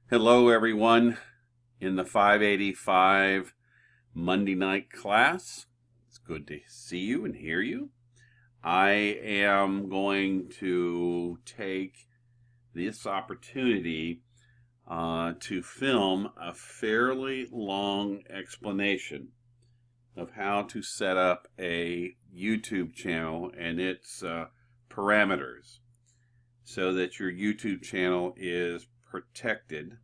Hello everyone in the 585 Monday night class. It's good to see you and hear you. I am going to take this opportunity to film a fairly long explanation of how to set up a YouTube channel and its parameters so that your YouTube channel is protected,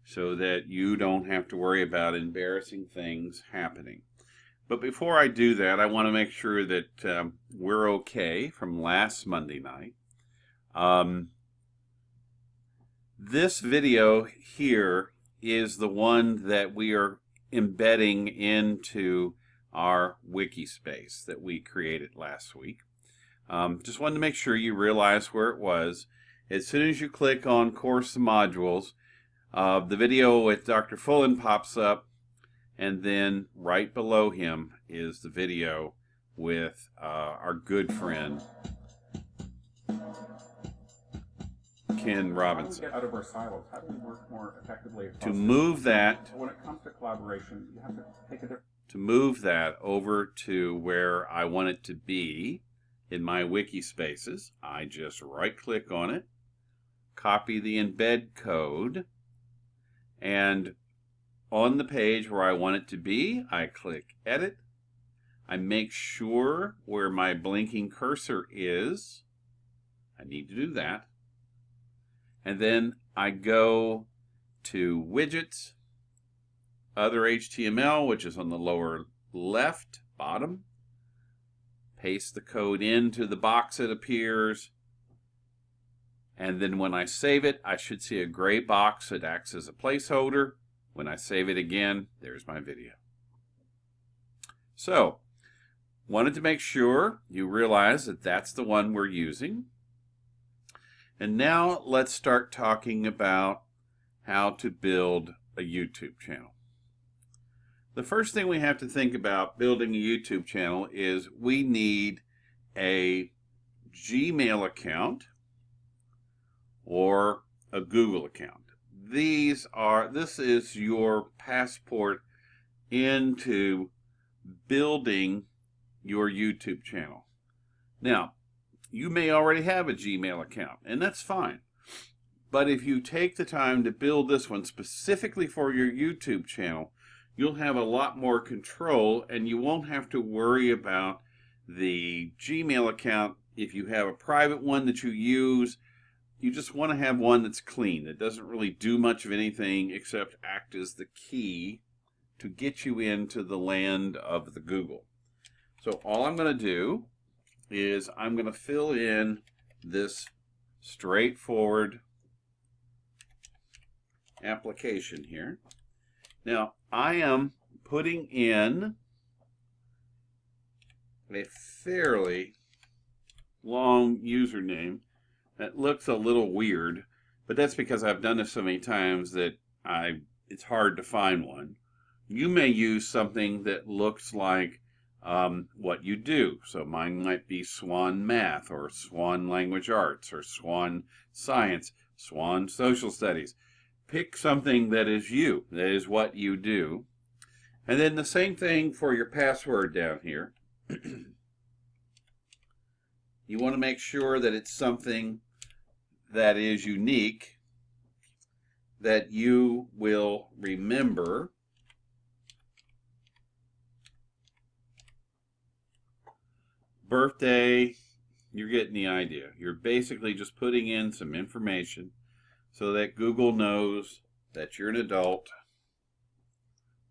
so that you don't have to worry about embarrassing things happening. But before I do that, I want to make sure that we're okay from last Monday night. This video here is the one that we are embedding into our wiki space that we created last week. Just wanted to make sure you realize where it was. As soon as you click on Course Modules, the video with Dr. Fullen pops up, and then right below him is the video with our good friend Ken Robinson. How do we get out of our silos? How do we work more effectively? To move that, when it comes to collaboration, you have to take a different. To move that over to where I want it to be in my wiki spaces, I just right-click on it, copy the embed code, and on the page where I want it to be, I click Edit. I make sure where my blinking cursor is. I need to do that. And then I go to Widgets, Other HTML, which is on the lower left, bottom. Paste the code into the box that appears. And then when I save it, I should see a gray box that acts as a placeholder. When I save it again, there's my video. So, wanted to make sure you realize that that's the one we're using. And now let's start talking about how to build a YouTube channel. The first thing we have to think about building a YouTube channel is we need a Gmail account or a Google account. This is your passport into building your YouTube channel. Now, you may already have a Gmail account, and that's fine. But if you take the time to build this one specifically for your YouTube channel, you'll have a lot more control, and you won't have to worry about the Gmail account. If you have a private one that you use, you just want to have one that's clean, that doesn't really do much of anything except act as the key to get you into the land of the Google. So all I'm going to do is I'm going to fill in this straightforward application here. Now, I am putting in a fairly long username that looks a little weird, but that's because I've done this so many times that it's hard to find one. You may use something that looks like what you do. So mine might be Swan Math, or Swan Language Arts, or Swan Science, Swan Social Studies. Pick something that is you, that is what you do. And then the same thing for your password down here. You want to make sure that it's something that is unique, that you will remember. Birthday, you're getting the idea. You're basically just putting in some information so that Google knows that you're an adult,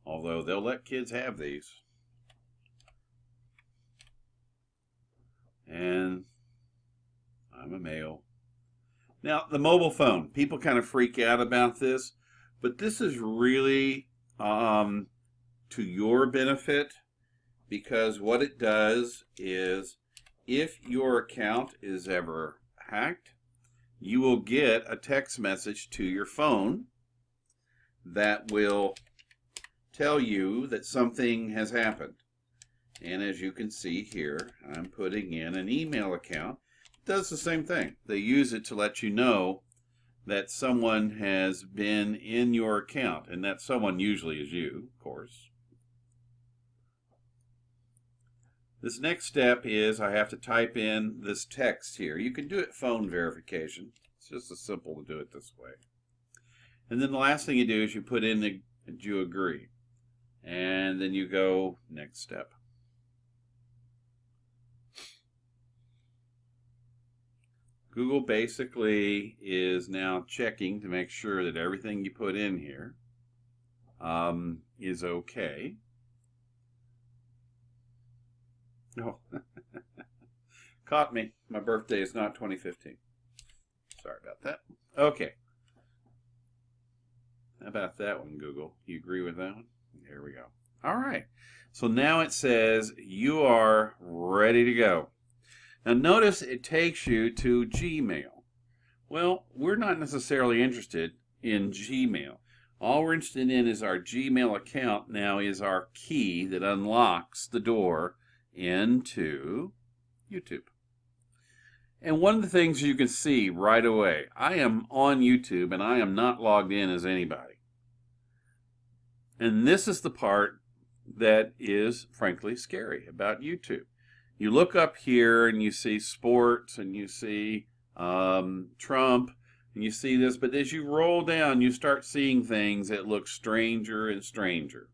although they'll let kids have these. And I'm a male. Now, the mobile phone, people kind of freak out about this, but this is really to your benefit, because what it does is if your account is ever hacked, you will get a text message to your phone that will tell you that something has happened. And as you can see here, I'm putting in an email account. It does the same thing. They use it to let you know that someone has been in your account, and that someone usually is you, of course. This next step is I have to type in this text here. You can do it phone verification. It's just as simple to do it this way. And then the last thing you do is you put in that you agree. And then you go next step. Google basically is now checking to make sure that everything you put in here is okay. Oh, caught me. My birthday is not 2015. Sorry about that. Okay. How about that one, Google? You agree with that one? There we go. All right. So now it says you are ready to go. Now notice it takes you to Gmail. Well, we're not necessarily interested in Gmail. All we're interested in is our Gmail account now is our key that unlocks the door into YouTube. And one of the things you can see right away, I am on YouTube and I am not logged in as anybody. And this is the part that is frankly scary about YouTube. You look up here and you see sports and you see Trump and you see this, but as you roll down, you start seeing things that look stranger and stranger.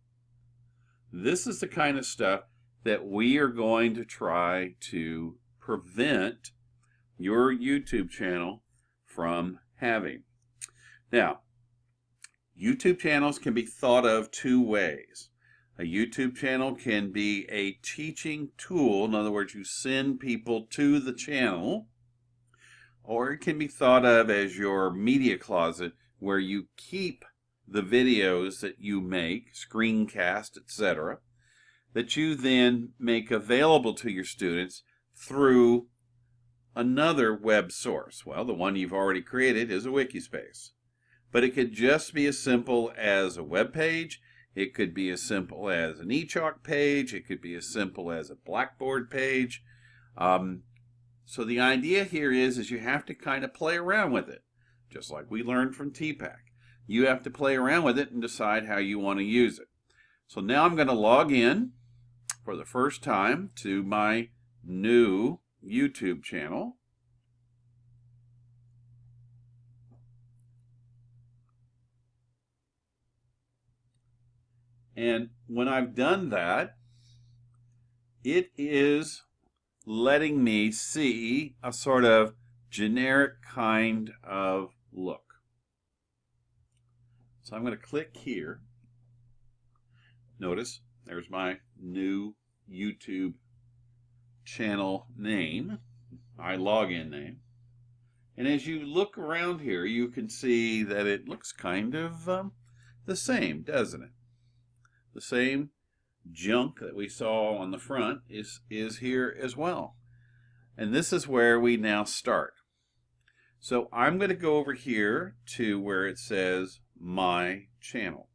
This is the kind of stuff that we are going to try to prevent your YouTube channel from having. Now, YouTube channels can be thought of two ways. A YouTube channel can be a teaching tool. In other words, you send people to the channel. Or it can be thought of as your media closet where you keep the videos that you make, screencast, etc., that you then make available to your students through another web source. Well, the one you've already created is a wiki space. But it could just be as simple as a web page. It could be as simple as an eChalk page. It could be as simple as a Blackboard page. So the idea here is you have to kind of play around with it, just like we learned from TPAC. You have to play around with it and decide how you want to use it. So now I'm going to log in for the first time to my new YouTube channel. And when I've done that, it is letting me see a sort of generic kind of look. So I'm going to click here. Notice there's my new YouTube channel name, my login name. And as you look around here, you can see that it looks kind of the same, doesn't it? The same junk that we saw on the front is here as well. And this is where we now start. So I'm going to go over here to where it says My Channel.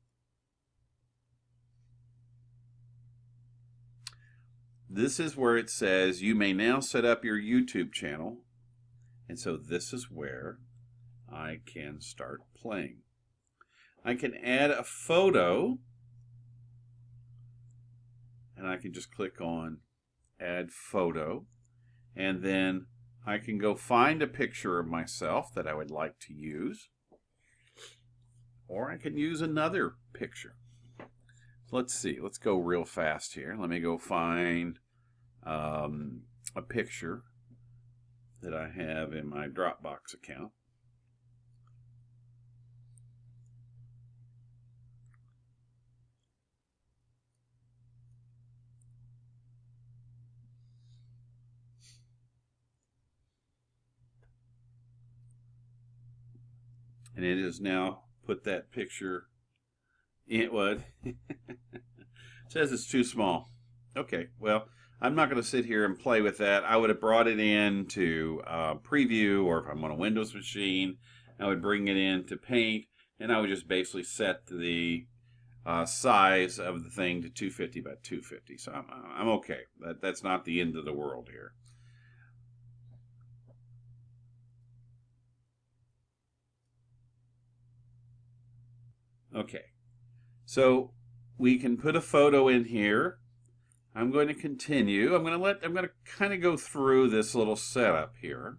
This is where it says you may now set up your YouTube channel. And so this is where I can start playing. I can add a photo. And I can just click on Add Photo. And then I can go find a picture of myself that I would like to use. Or I can use another picture. Let's see. Let's go real fast here. Let me go find a picture that I have in my Dropbox account. And it has now put that picture in what? It says it's too small. Okay, well, I'm not going to sit here and play with that. I would have brought it in to Preview, or if I'm on a Windows machine, I would bring it in to Paint, and I would just basically set the size of the thing to 250 by 250. So I'm okay. That's not the end of the world here. Okay, so we can put a photo in here. I'm going to continue. I'm going to kind of go through this little setup here.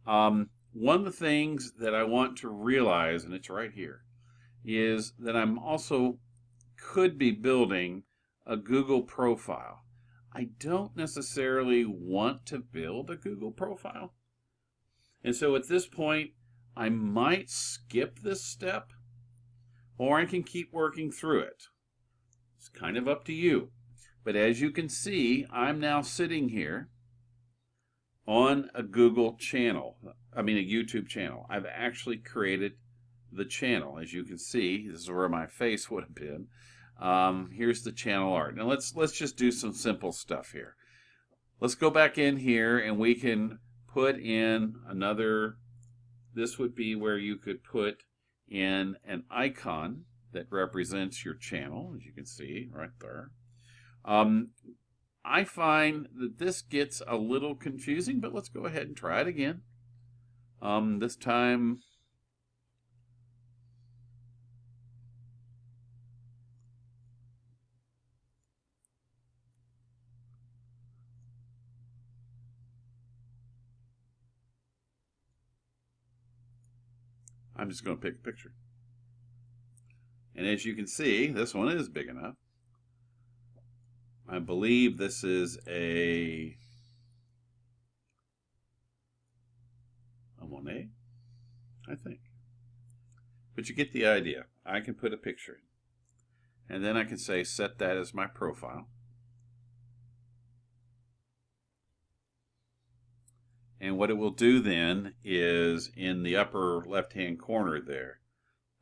One of the things that I want to realize, and it's right here, is that I'm also could be building a Google profile. I don't necessarily want to build a Google profile. And so at this point, I might skip this step, or I can keep working through it. It's kind of up to you. But as you can see, I'm now sitting here on a Google channel. I mean a YouTube channel. I've actually created the channel. As you can see, this is where my face would have been. Here's the channel art. Now let's just do some simple stuff here. Let's go back in here and we can put in another. This would be where you could put in an icon that represents your channel, as you can see right there. I find that this gets a little confusing, but let's go ahead and try it again. This time, I'm just going to pick a picture. And as you can see, this one is big enough. I believe this is a Monet, I think. But you get the idea. I can put a picture in. And then I can say set that as my profile. And what it will do then is in the upper left-hand corner there,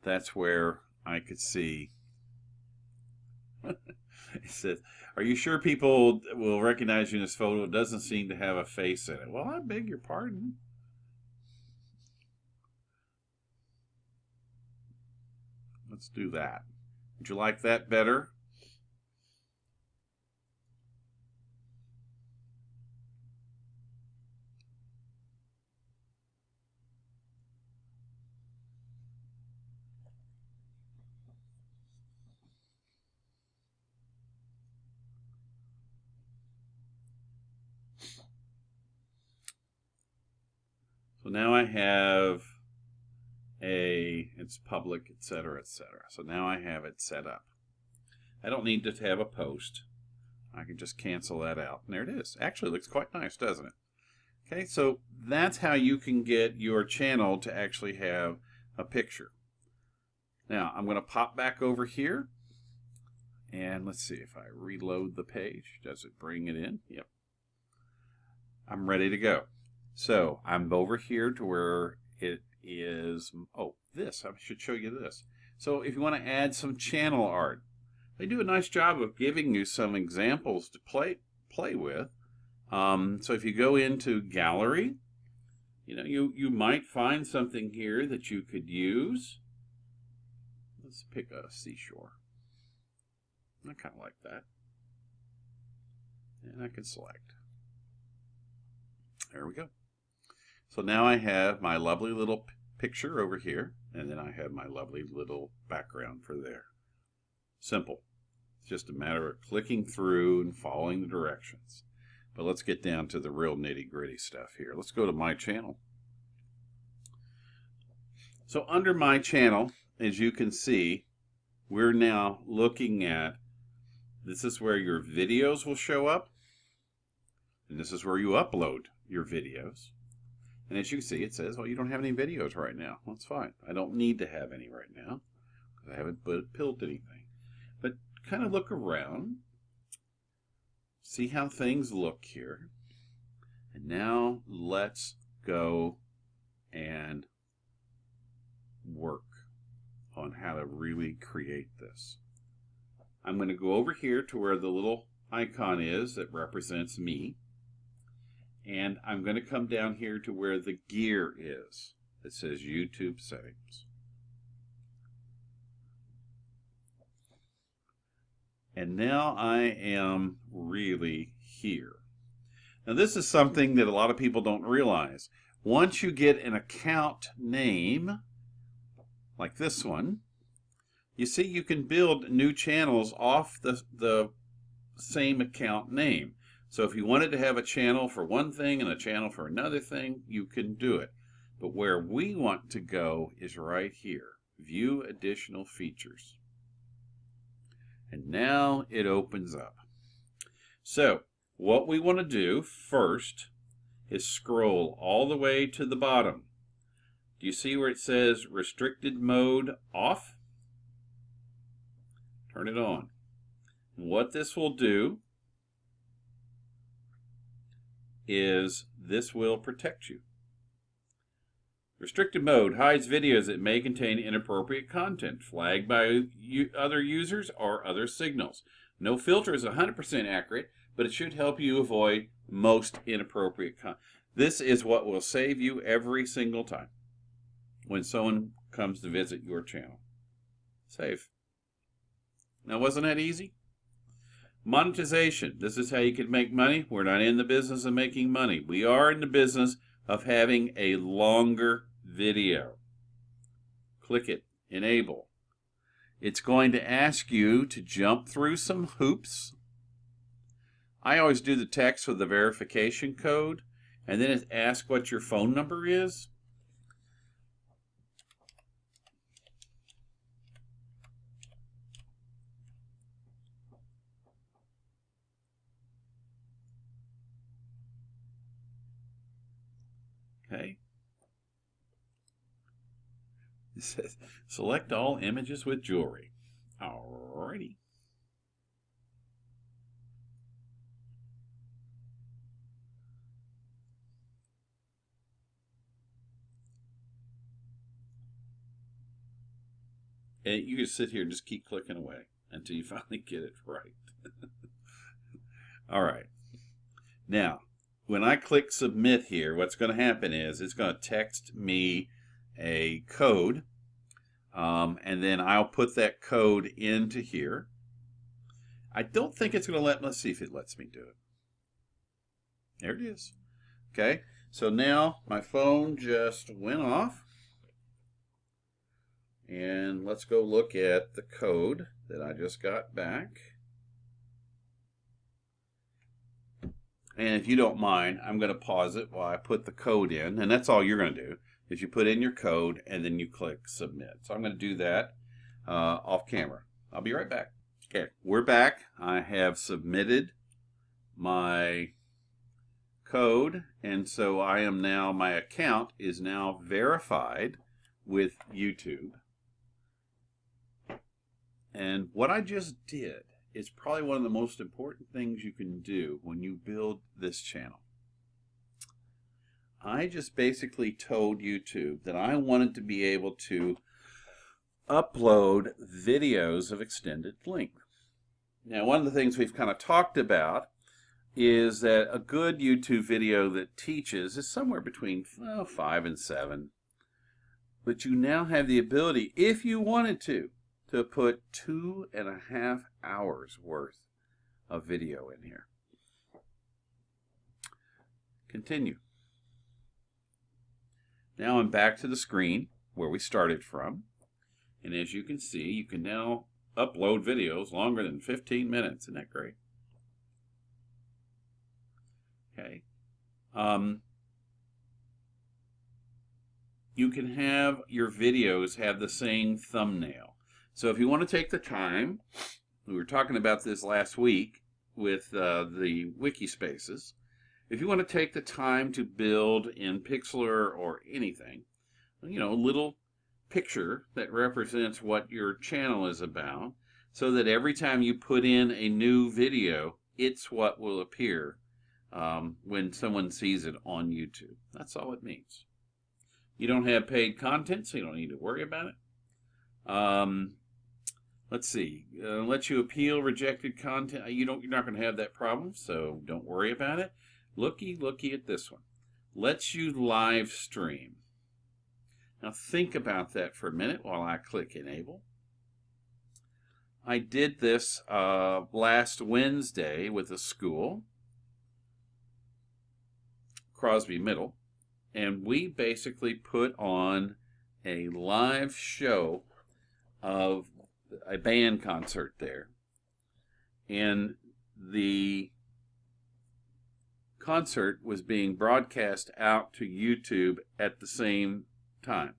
that's where I could see. It says, are you sure people will recognize you in this photo? It doesn't seem to have a face in it. Well, I beg your pardon. Let's do that. Would you like that better? So now I have it's public, etc., etc. So now I have it set up. I don't need to have a post. I can just cancel that out. And there it is. Actually, it looks quite nice, doesn't it? Okay, so that's how you can get your channel to actually have a picture. Now, I'm going to pop back over here. And let's see if I reload the page. Does it bring it in? Yep. I'm ready to go. So I'm over here to where it is. Oh, this. I should show you this. So if you want to add some channel art, they do a nice job of giving you some examples to play with. So if you go into gallery, you might find something here that you could use. Let's pick a seashore. I kind of like that. And I can select. There we go. So now I have my lovely little picture over here, and then I have my lovely little background for there. Simple. It's just a matter of clicking through and following the directions. But let's get down to the real nitty-gritty stuff here. Let's go to my channel. So under my channel, as you can see, we're now looking at, this is where your videos will show up, and this is where you upload your videos. And as you can see, it says, well, you don't have any videos right now. Well, that's fine. I don't need to have any right now because I haven't built anything. But kind of look around, see how things look here. And now let's go and work on how to really create this. I'm going to go over here to where the little icon is that represents me. And I'm going to come down here to where the gear is. It says YouTube settings. And now I am really here. Now this is something that a lot of people don't realize. Once you get an account name, like this one, you see you can build new channels off the same account name. So if you wanted to have a channel for one thing and a channel for another thing, you can do it. But where we want to go is right here. View additional features. And now it opens up. So what we want to do first is scroll all the way to the bottom. Do you see where it says restricted mode off? Turn it on. And what this will do is this will protect you. Restricted mode hides videos that may contain inappropriate content, flagged by other users or other signals. No filter is 100% accurate, but it should help you avoid most inappropriate content. This is what will save you every single time when someone comes to visit your channel. Save. Now, wasn't that easy? Monetization. This is how you can make money. We're not in the business of making money. We are in the business of having a longer video. Click it. Enable. It's going to ask you to jump through some hoops. I always do the text with the verification code, and then it asks what your phone number is. Okay. It says, select all images with jewelry. Alrighty. And you can sit here and just keep clicking away until you finally get it right. All right. Now, when I click submit here, what's going to happen is it's going to text me a code, and then I'll put that code into here. I don't think it's going to let's see if it lets me do it. There it is. Okay, so now my phone just went off, and let's go look at the code that I just got back. And if you don't mind, I'm going to pause it while I put the code in. And that's all you're going to do, is you put in your code and then you click submit. So I'm going to do that off camera. I'll be right back. Okay, we're back. I have submitted my code. And so I am now, my account is now verified with YouTube. And what I just did is probably one of the most important things you can do when you build this channel. I just basically told YouTube that I wanted to be able to upload videos of extended length. Now, one of the things we've kind of talked about is that a good YouTube video that teaches is somewhere between 5 and 7. But you now have the ability, if you wanted to put 2.5 hours worth of video in here. Continue. Now I'm back to the screen where we started from. And as you can see, you can now upload videos longer than 15 minutes. Isn't that great? Okay. You can have your videos have the same thumbnail. So if you want to take the time, we were talking about this last week with the wiki spaces. If you want to take the time to build in Pixlr or anything, you know, a little picture that represents what your channel is about, so that every time you put in a new video, it's what will appear when someone sees it on YouTube. That's all it means. You don't have paid content, so you don't need to worry about it. Let's see. Let you appeal rejected content. You're not going to have that problem, so don't worry about it. Looky at this one. Lets you live stream. Now think about that for a minute while I click enable. I did this last Wednesday with a school, Crosby Middle, and we basically put on a live show of a band concert there. And the concert was being broadcast out to YouTube at the same time.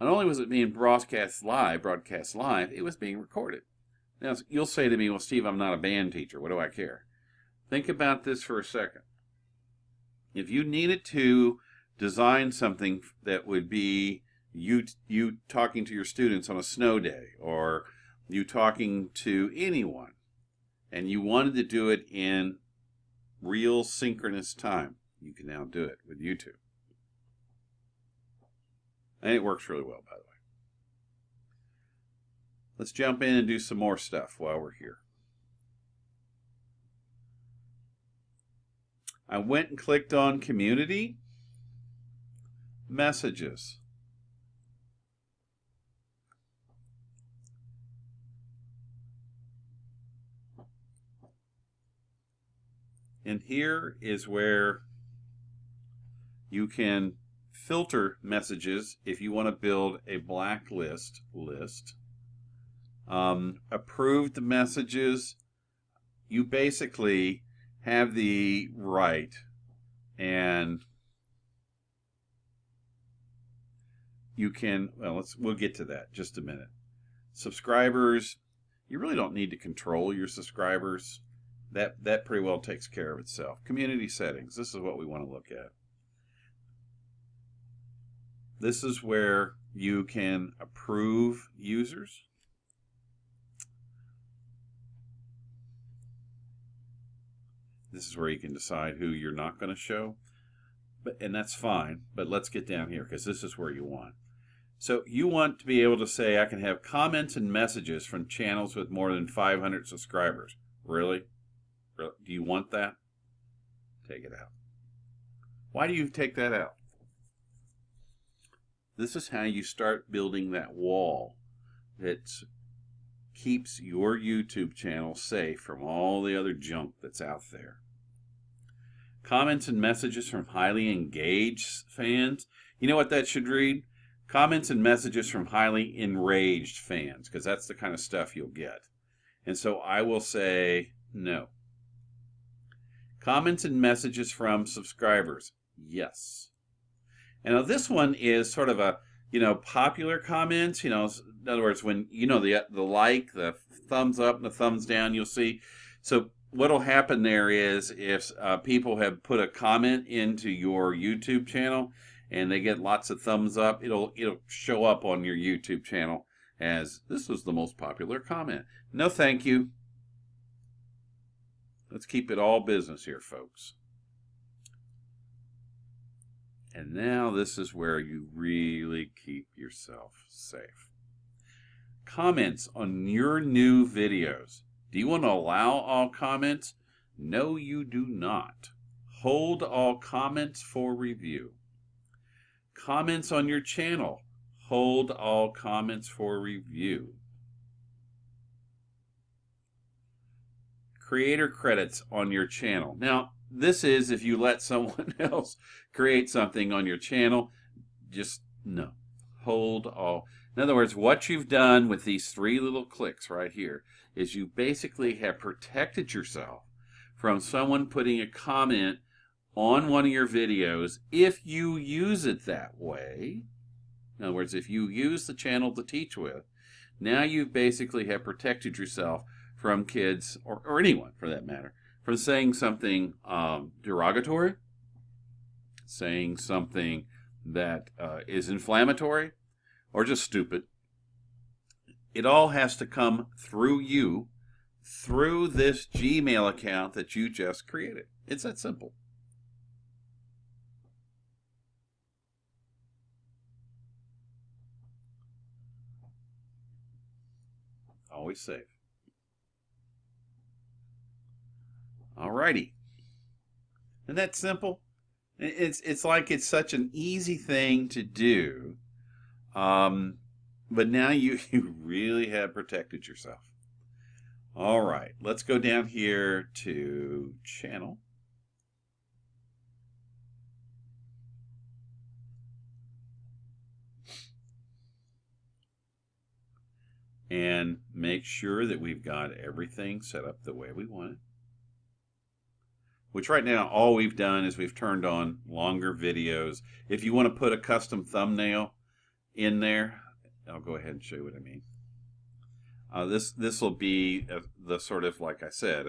Not only was it being broadcast live, it was being recorded. Now, you'll say to me, well, Steve, I'm not a band teacher. What do I care? Think about this for a second. If you needed to design something that would be you talking to your students on a snow day, or you talking to anyone, and you wanted to do it in real synchronous time, you can now do it with YouTube. And it works really well, by the way. Let's jump in and do some more stuff while we're here. I went and clicked on Community Messages. And here is where you can filter messages if you want to build a blacklist list. Approved messages, you basically have the right, and you can, well, we'll get to that in just a minute. Subscribers, you really don't need to control your subscribers. That pretty well takes care of itself. Community settings, this is what we want to look at. This is where you can approve users. This is where you can decide who you're not going to show. And that's fine, but let's get down here because this is where you want. So you want to be able to say, I can have comments and messages from channels with more than 500 subscribers. Really? Do you want that? Take it out. Why do you take that out? This is how you start building that wall that keeps your YouTube channel safe from all the other junk that's out there. Comments and messages from highly engaged fans. You know what that should read? Comments and messages from highly enraged fans, because that's the kind of stuff you'll get. And so I will say no. Comments and messages from subscribers. Yes. And now this one is sort of a, popular comments, in other words, when, the like, the thumbs up and the thumbs down, you'll see. So what'll happen there is if people have put a comment into your YouTube channel and they get lots of thumbs up, it'll show up on your YouTube channel as this was the most popular comment. No, thank you. Let's keep it all business here, folks. And now this is where you really keep yourself safe. Comments on your new videos. Do you want to allow all comments? No, you do not. Hold all comments for review. Comments on your channel. Hold all comments for review. Creator credits on your channel. Now, this is if you let someone else create something on your channel. Just no. Hold all. In other words, what you've done with these 3 little clicks right here is you basically have protected yourself from someone putting a comment on one of your videos if you use it that way. In other words, if you use the channel to teach with, now you basically have protected yourself from kids, or anyone for that matter, from saying something derogatory, saying something that is inflammatory, or just stupid. It all has to come through you, through this Gmail account that you just created. It's that simple. Always safe. Alrighty. Isn't that simple? It's like it's such an easy thing to do. But now you really have protected yourself. All right, let's go down here to channel. and make sure that we've got everything set up the way we want it. Which right now, all we've done is we've turned on longer videos. If you want to put a custom thumbnail in there, I'll go ahead and show you what I mean. This will be the sort of, like I said,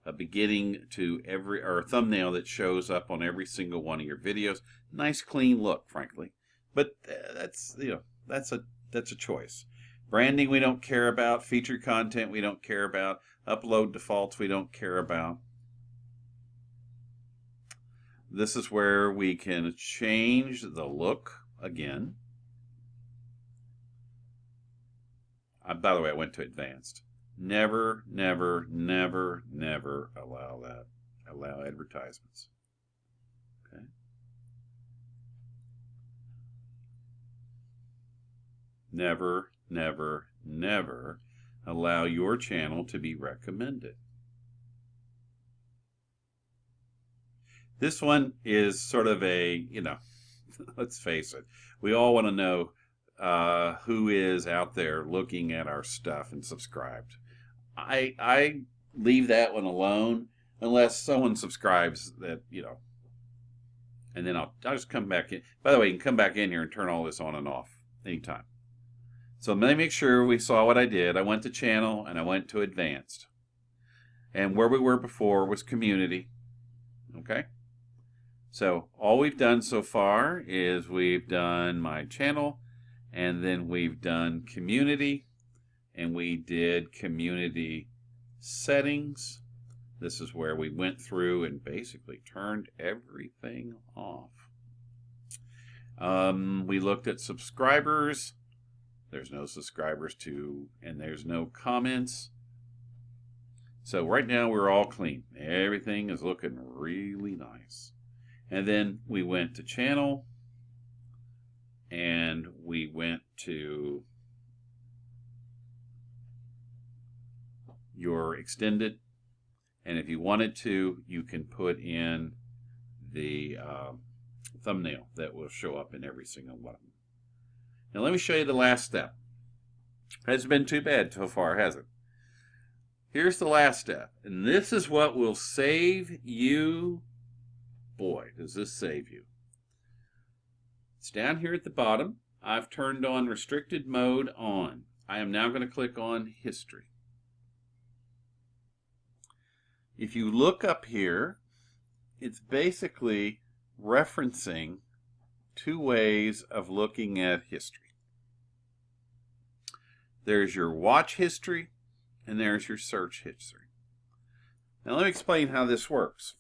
a beginning to every, or a thumbnail that shows up on every single one of your videos. Nice clean look, frankly, but that's, you know, that's a choice. Branding we don't care about, featured content we don't care about, upload defaults we don't care about. This is where we can change the look again. By the way, I went to advanced. Never, never, never, never allow that. Allow advertisements. Okay. Never, never, never allow your channel to be recommended. This one is sort of a, you know, let's face it, we all want to know who is out there looking at our stuff and subscribed. I leave that one alone unless someone subscribes that, you know, and then I'll just come back in. By the way, you can come back in here and turn all this on and off anytime. So let me make sure we saw what I did. I went to channel and I went to advanced. And where we were before was community. Okay? So all we've done so far is we've done my channel, and then we've done community, and we did community settings. This is where we went through and basically turned everything off. We looked at subscribers. There's no subscribers and there's no comments. So right now we're all clean. Everything is looking really nice. And then we went to channel, and we went to your extended, and if you wanted to, you can put in the thumbnail that will show up in every single one. Now let me show you the last step. Hasn't been too bad so far, has it? Here's the last step, and this is what will save you. Boy, does this save you. It's down here at the bottom. I've turned on restricted mode on. I am now going to click on history. If you look up here, it's basically referencing two ways of looking at history. There's your watch history and there's your search history. Now let me explain how this works.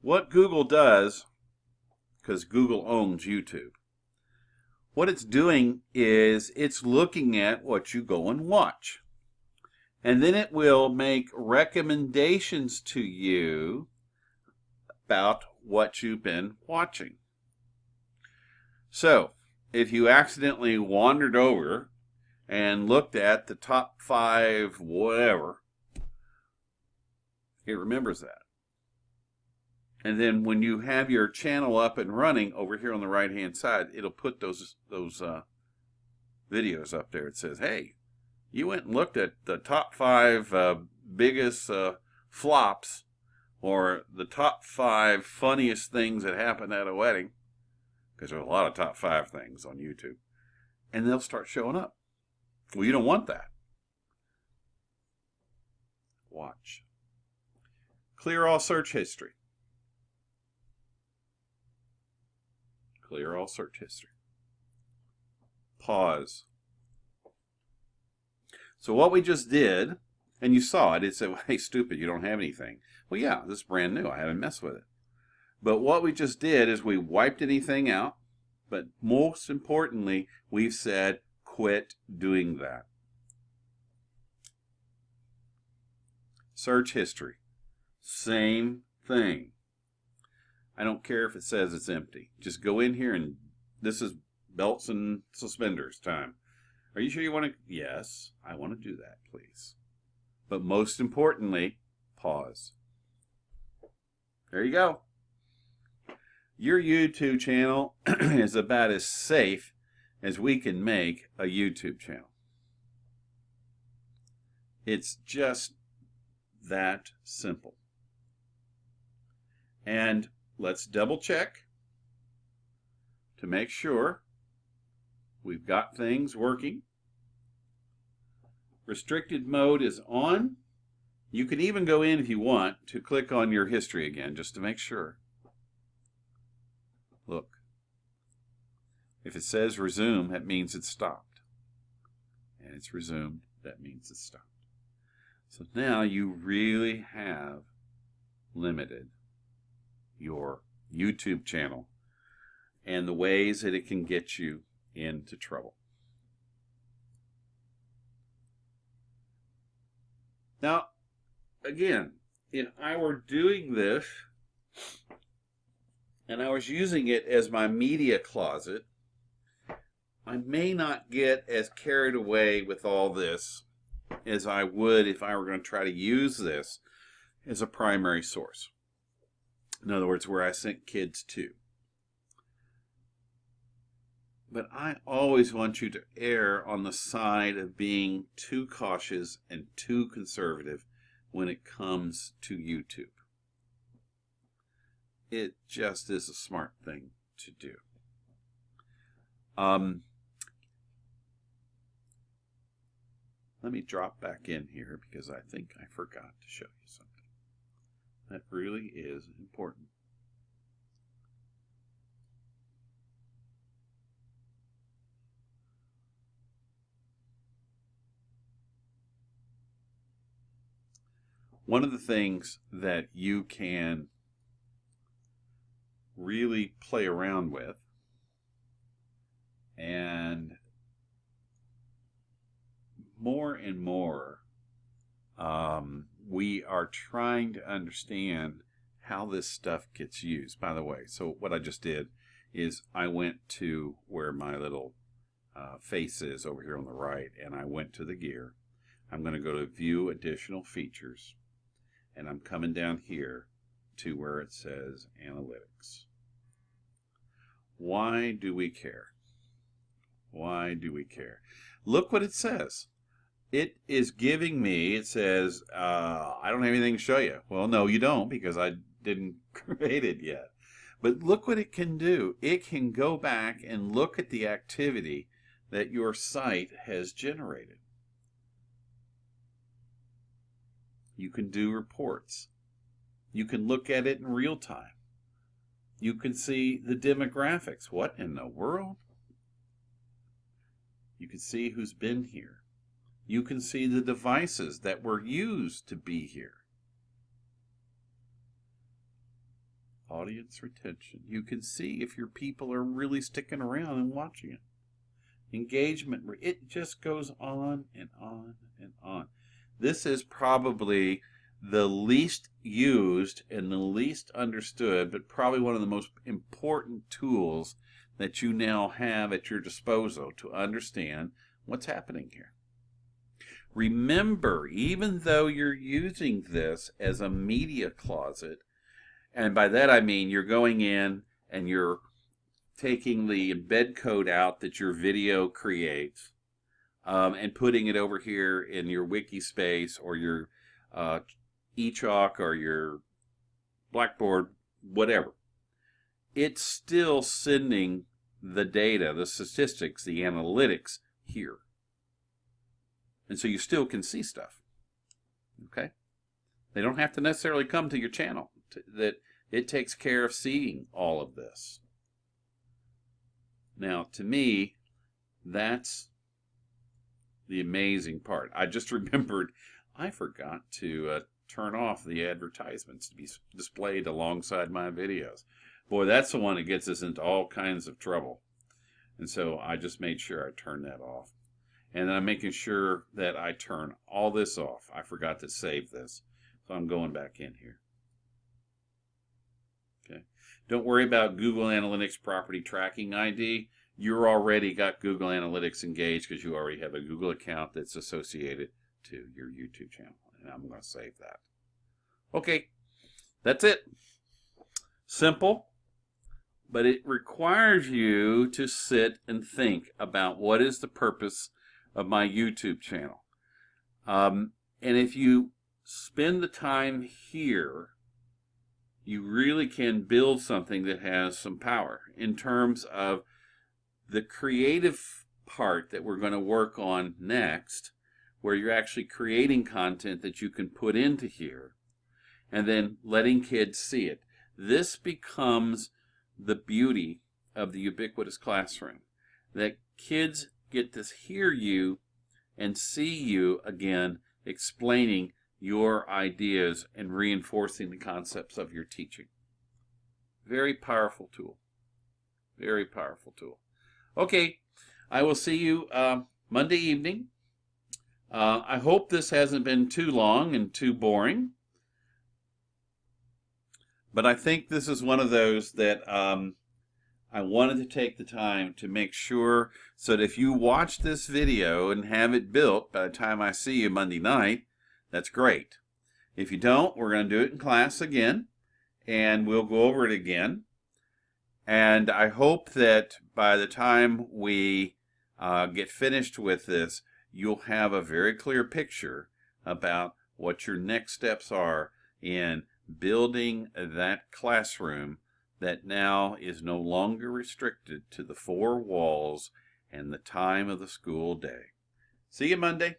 What Google does, because Google owns YouTube, what it's doing is it's looking at what you go and watch. And then it will make recommendations to you about what you've been watching. So, if you accidentally wandered over and looked at the top 5 whatever, it remembers that. And then when you have your channel up and running over here on the right hand side, it'll put those videos up there. It says, hey, you went and looked at the top 5 biggest flops, or the top 5 funniest things that happened at a wedding, because there's a lot of top 5 things on YouTube, and they'll start showing up. Well, you don't want that. Watch. Clear all search history. Clear all search history. Pause. So what we just did, and you saw it, it said, hey, stupid, you don't have anything. Well, yeah, this is brand new. I haven't messed with it. But what we just did is we wiped anything out, but most importantly, we've said, quit doing that. Search history. Same thing. I don't care if it says it's empty. Just go in here, and this is belts and suspenders time. Are you sure you want to? Yes, I want to do that, please. But most importantly, pause. There you go. Your YouTube channel is about as safe as we can make a YouTube channel. It's just that simple. And let's double check to make sure we've got things working. Restricted mode is on. You can even go in if you want to click on your history again just to make sure. Look. If it says resume, that means it's stopped. And it's resumed, that means it's stopped. So now you really have limited your YouTube channel and the ways that it can get you into trouble. Now, again, if I were doing this and I was using it as my media closet, I may not get as carried away with all this as I would if I were going to try to use this as a primary source. In other words, where I sent kids to. But I always want you to err on the side of being too cautious and too conservative when it comes to YouTube. It just is a smart thing to do. Let me drop back in here because I think I forgot to show you something. That really is important. One of the things that you can really play around with and more and more we are trying to understand how this stuff gets used. By the way, so what I just did is I went to where my little face is over here on the right, and I went to the gear. I'm going to go to View Additional Features, and I'm coming down here to where it says Analytics. Why do we care? Why do we care? Look what it says. It is giving me, it says, I don't have anything to show you. Well, no, you don't, because I didn't create it yet. But look what it can do. It can go back and look at the activity that your site has generated. You can do reports. You can look at it in real time. You can see the demographics. What in the world? You can see who's been here. You can see the devices that were used to be here. Audience retention. You can see if your people are really sticking around and watching it. Engagement. It just goes on and on and on. This is probably the least used and the least understood, but probably one of the most important tools that you now have at your disposal to understand what's happening here. Remember, even though you're using this as a media closet, and by that I mean you're going in and you're taking the embed code out that your video creates and putting it over here in your wiki space or your eChalk or your Blackboard, whatever. It's still sending the data, the statistics, the analytics here. And so you still can see stuff. Okay? They don't have to necessarily come to your channel. That it takes care of seeing all of this. Now, to me, that's the amazing part. I just remembered I forgot to turn off the advertisements to be displayed alongside my videos. Boy, that's the one that gets us into all kinds of trouble. And so I just made sure I turned that off. And then I'm making sure that I turn all this off. I forgot to save this. So I'm going back in here. Okay. Don't worry about Google Analytics Property Tracking ID. You're already got Google Analytics engaged because you already have a Google account that's associated to your YouTube channel. And I'm going to save that. Okay. That's it. Simple. But it requires you to sit and think about what is the purpose of my YouTube channel. And if you spend the time here, you really can build something that has some power in terms of the creative part that we're going to work on next, where you're actually creating content that you can put into here and then letting kids see it. This becomes the beauty of the ubiquitous classroom, that kids get to hear you and see you again explaining your ideas and reinforcing the concepts of your teaching. Very powerful tool. Very powerful tool. Okay, I will see you Monday evening. I hope this hasn't been too long and too boring, but I think this is one of those that I wanted to take the time to make sure so that if you watch this video and have it built by the time I see you Monday night, that's great. If you don't, we're going to do it in class again, and we'll go over it again. And I hope that by the time we get finished with this, you'll have a very clear picture about what your next steps are in building that classroom that now is no longer restricted to the four walls and the time of the school day. See you Monday.